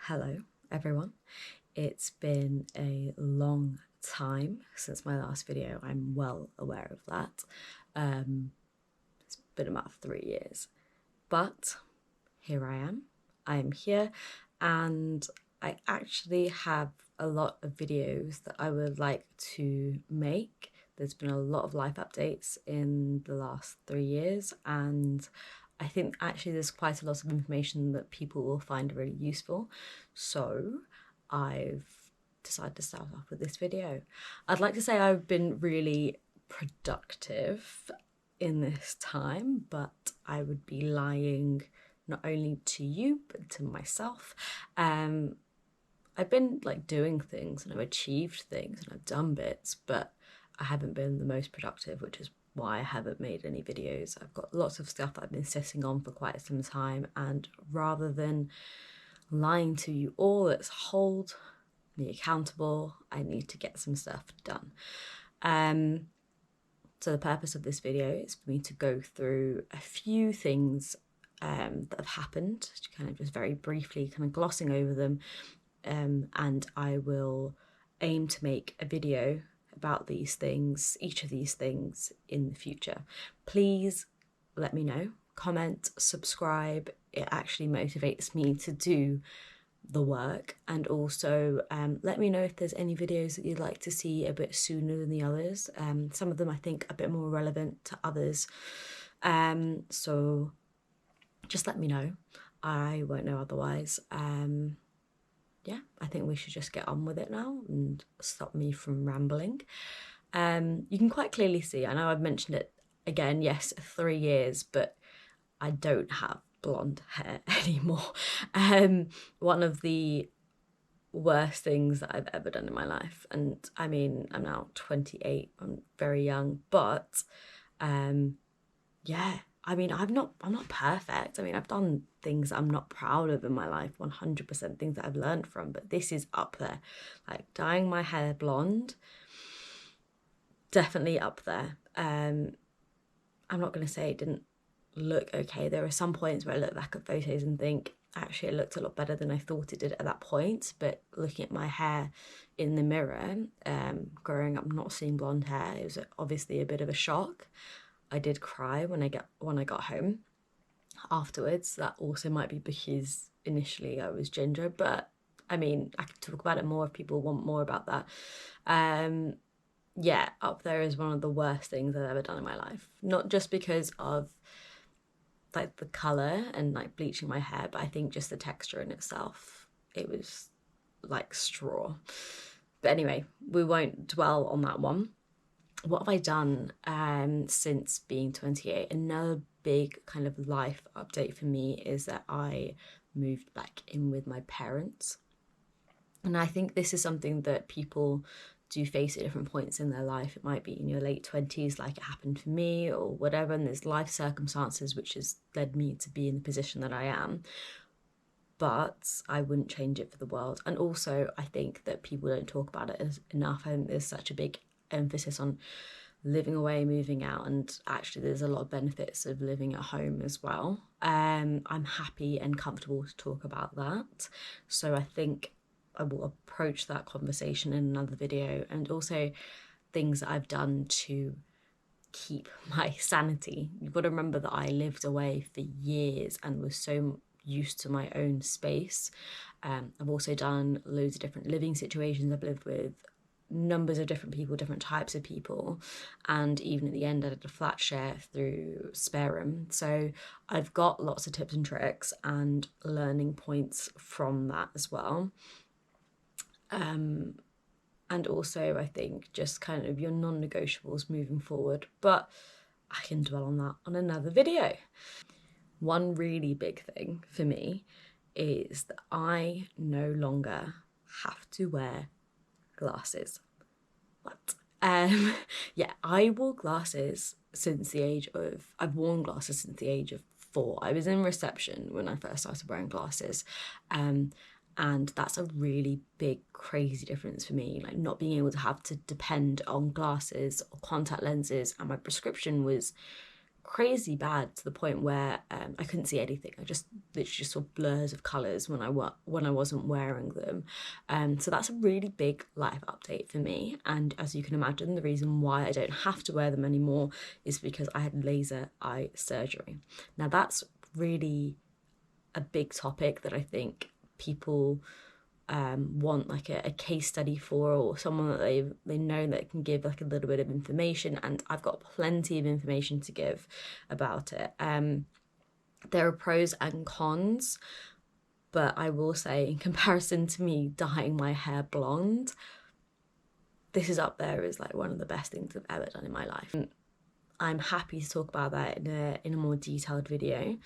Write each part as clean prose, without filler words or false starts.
Hello everyone. It's been a long time since my last video. I'm well aware of that. It's been about 3 years, but here I am. I'm here and I actually have a lot of videos that I would like to make. There's been a lot of life updates in the last 3 years, and I think actually there's quite a lot of information that people will find really useful. So I've decided to start off with this video. I'd like to say I've been really productive in this time, but I would be lying not only to you but to myself. I've been like doing things and I've achieved things and I've done bits, but I haven't been the most productive, which is why I haven't made any videos. I've got lots of stuff that I've been sitting on for quite some time, and rather than lying to you all, let's hold me accountable. I need to get some stuff done. So the purpose of this video is for me to go through a few things that have happened, kind of just very briefly, kind of glossing over them, and I will aim to make a video about these things, each of these things, in the future. Please let me know, comment, subscribe. It actually motivates me to do the work, and also let me know if there's any videos that you'd like to see a bit sooner than the others. Some of them I think a bit more relevant to others, so just let me know. I won't know otherwise. Yeah, I think we should just get on with it now and stop me from rambling. You can quite clearly see, I know I've mentioned it again, yes, 3 years, but I don't have blonde hair anymore. One of the worst things that I've ever done in my life, and I mean, I'm now 28, I'm very young, but yeah, I mean, I'm not perfect. I mean, I've done things I'm not proud of in my life, 100% things that I've learned from, but this is up there. Like dyeing my hair blonde, definitely up there. I'm not going to say it didn't look okay. There are some points where I look back at photos and think, actually, it looked a lot better than I thought it did at that point. But looking at my hair in the mirror, growing up not seeing blonde hair, it was obviously a bit of a shock. I did cry when I got home afterwards. That also might be because initially I was ginger, but I mean, I can talk about it more if people want more about that. Yeah, up there is one of the worst things I've ever done in my life. Not just because of like the colour and like bleaching my hair, but I think just the texture in itself. It was like straw. But anyway, we won't dwell on that one. What have I done since being 28? Another big kind of life update for me is that I moved back in with my parents. And I think this is something that people do face at different points in their life. It might be in your late 20s, like it happened for me, or whatever, and there's life circumstances which has led me to be in the position that I am. But I wouldn't change it for the world. And also, I think that people don't talk about it enough. I think there's such a big emphasis on living away, moving out, and actually there's a lot of benefits of living at home as well. I'm happy and comfortable to talk about that, so I think I will approach that conversation in another video, and also things that I've done to keep my sanity. You've got to remember that I lived away for years and was so used to my own space. I've also done loads of different living situations. I've lived with numbers of different people, different types of people, and even at the end I did a flat share through Spare Room. So I've got lots of tips and tricks and learning points from that as well. And also I think just kind of your non-negotiables moving forward, but I can dwell on that on another video. One really big thing for me is that I no longer have to wear glasses. What? Yeah, I wore glasses since the age of, I've worn glasses since the age of 4. I was in reception when I first started wearing glasses, and that's a really big, crazy difference for me, like not being able to have to depend on glasses or contact lenses, and my prescription was crazy bad to the point where I couldn't see anything. I just literally just saw blurs of colours when I wasn't wearing them. So that's a really big life update for me. And as you can imagine, the reason why I don't have to wear them anymore is because I had laser eye surgery. Now that's really a big topic that I think people want like a case study for, or someone that they know that can give like a little bit of information, and I've got plenty of information to give about it. There are pros and cons, but I will say in comparison to me dyeing my hair blonde, this is up there as like one of the best things I've ever done in my life. I'm happy to talk about that in a more detailed video,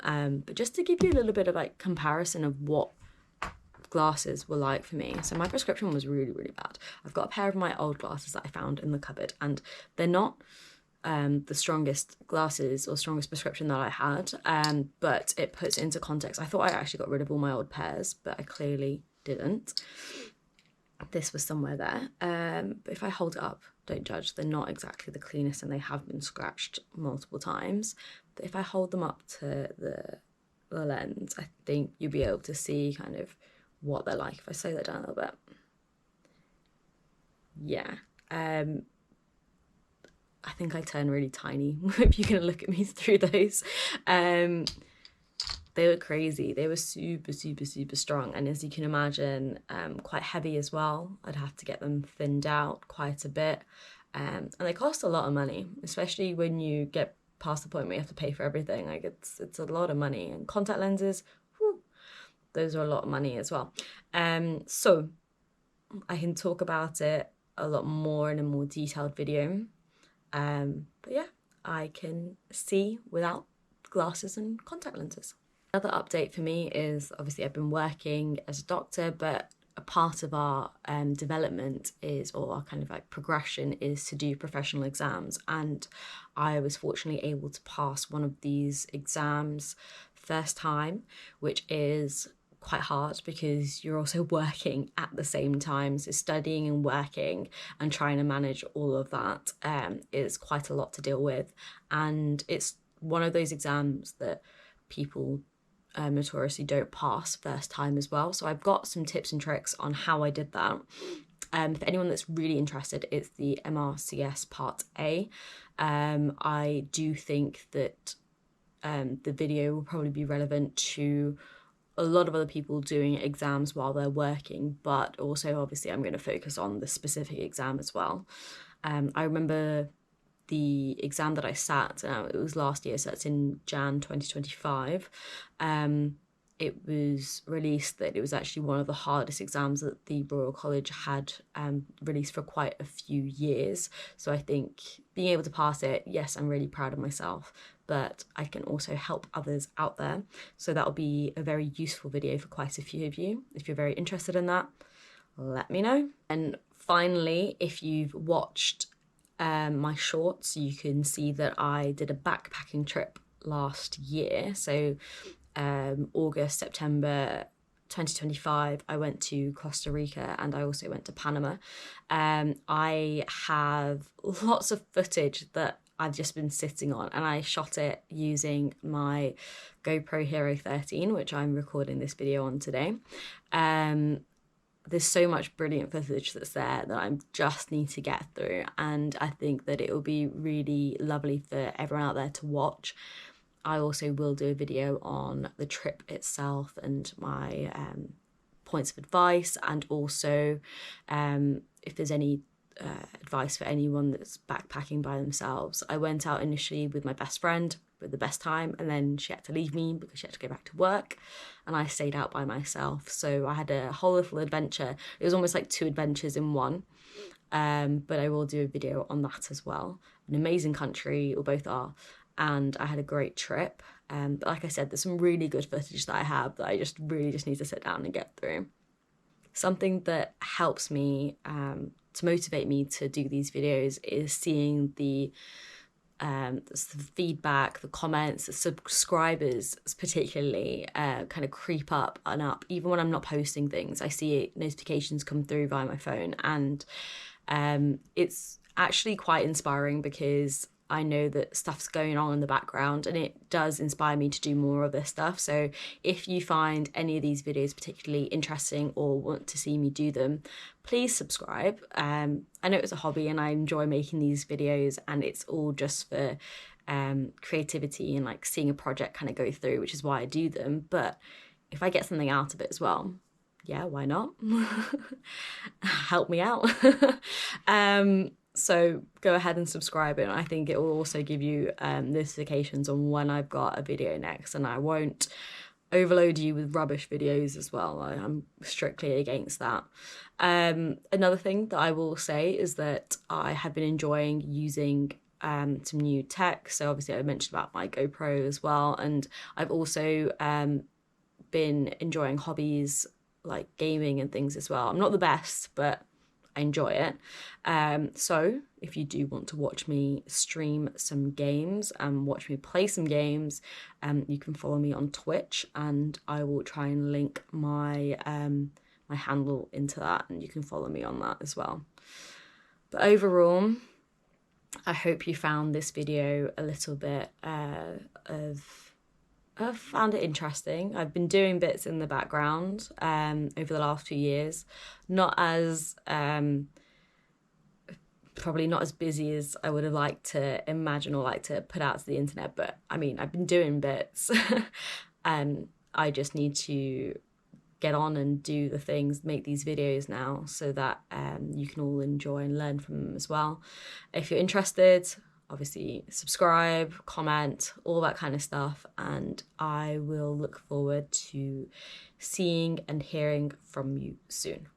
but just to give you a little bit of like comparison of what glasses were like for me. So my prescription was really, really bad. I've got a pair of my old glasses that I found in the cupboard, and they're not the strongest glasses or strongest prescription that I had, but it puts it into context. I thought I actually got rid of all my old pairs, but I clearly didn't. This was somewhere there. But if I hold it up, don't judge, they're not exactly the cleanest and they have been scratched multiple times. But if I hold them up to the lens, I think you'll be able to see kind of what they're like. If I slow that down a little bit. Yeah. I think I turn really tiny if you're going to look at me through those. They were crazy. They were super, super, super strong. And as you can imagine, quite heavy as well. I'd have to get them thinned out quite a bit. And they cost a lot of money, especially when you get past the point where you have to pay for everything. Like it's a lot of money. And contact lenses, whew, those are a lot of money as well. So I can talk about it a lot more in a more detailed video. But yeah, I can see without glasses and contact lenses. Another update for me is obviously I've been working as a doctor, but a part of our development is, or our kind of like progression is to do professional exams. And I was fortunately able to pass one of these exams first time, which is quite hard because you're also working at the same time. So studying and working and trying to manage all of that is quite a lot to deal with. And it's one of those exams that people notoriously don't pass first time as well. So I've got some tips and tricks on how I did that. For anyone that's really interested, it's the MRCS Part A. I do think that the video will probably be relevant to a lot of other people doing exams while they're working, but also obviously I'm going to focus on the specific exam as well. I remember the exam that I sat, it was last year, so that's in Jan 2025. It was released that it was actually one of the hardest exams that the Royal College had released for quite a few years. So I think being able to pass it, yes, I'm really proud of myself, but I can also help others out there. So that'll be a very useful video for quite a few of you. If you're very interested in that, let me know. And finally, if you've watched my shorts, you can see that I did a backpacking trip last year. So August, September 2025, I went to Costa Rica and I also went to Panama. I have lots of footage that I've just been sitting on, and I shot it using my GoPro Hero 13, which I'm recording this video on today. There's so much brilliant footage that's there that I just need to get through, and I think that it will be really lovely for everyone out there to watch. I also will do a video on the trip itself and my points of advice, and also if there's any advice for anyone that's backpacking by themselves. I went out initially with my best friend, with the best time, and then she had to leave me because she had to go back to work, and I stayed out by myself. So I had a whole little adventure. It was almost like two adventures in one, but I will do a video on that as well. An amazing country, or both are, and I had a great trip. But like I said, there's some really good footage that I have that I really just need to sit down and get through. Something that helps me to motivate me to do these videos is seeing the feedback, the comments, the subscribers particularly kind of creep up and up. Even when I'm not posting things, I see notifications come through via my phone, and it's actually quite inspiring because I know that stuff's going on in the background, and it does inspire me to do more of this stuff. So if you find any of these videos particularly interesting or want to see me do them, please subscribe. I know it's a hobby and I enjoy making these videos, and it's all just for creativity and like seeing a project kind of go through, which is why I do them. But if I get something out of it as well, yeah, why not? Help me out. So go ahead and subscribe, and I think it will also give you notifications on when I've got a video next, and I won't overload you with rubbish videos as well. I'm strictly against that. Another thing that I will say is that I have been enjoying using some new tech. So obviously I mentioned about my GoPro as well, and I've also been enjoying hobbies like gaming and things as well. I'm not the best, but I enjoy it. So if you do want to watch me stream some games and watch me play some games, you can follow me on Twitch, and I will try and link my my handle into that, and you can follow me on that as well. But overall, I hope you found this video a little bit I've found it interesting. I've been doing bits in the background over the last few years, not as probably not as busy as I would have liked to imagine or like to put out to the internet, but I mean, I've been doing bits and I just need to get on and do the things, make these videos now, so that you can all enjoy and learn from them as well. If you're interested, obviously subscribe, comment, all that kind of stuff, and I will look forward to seeing and hearing from you soon.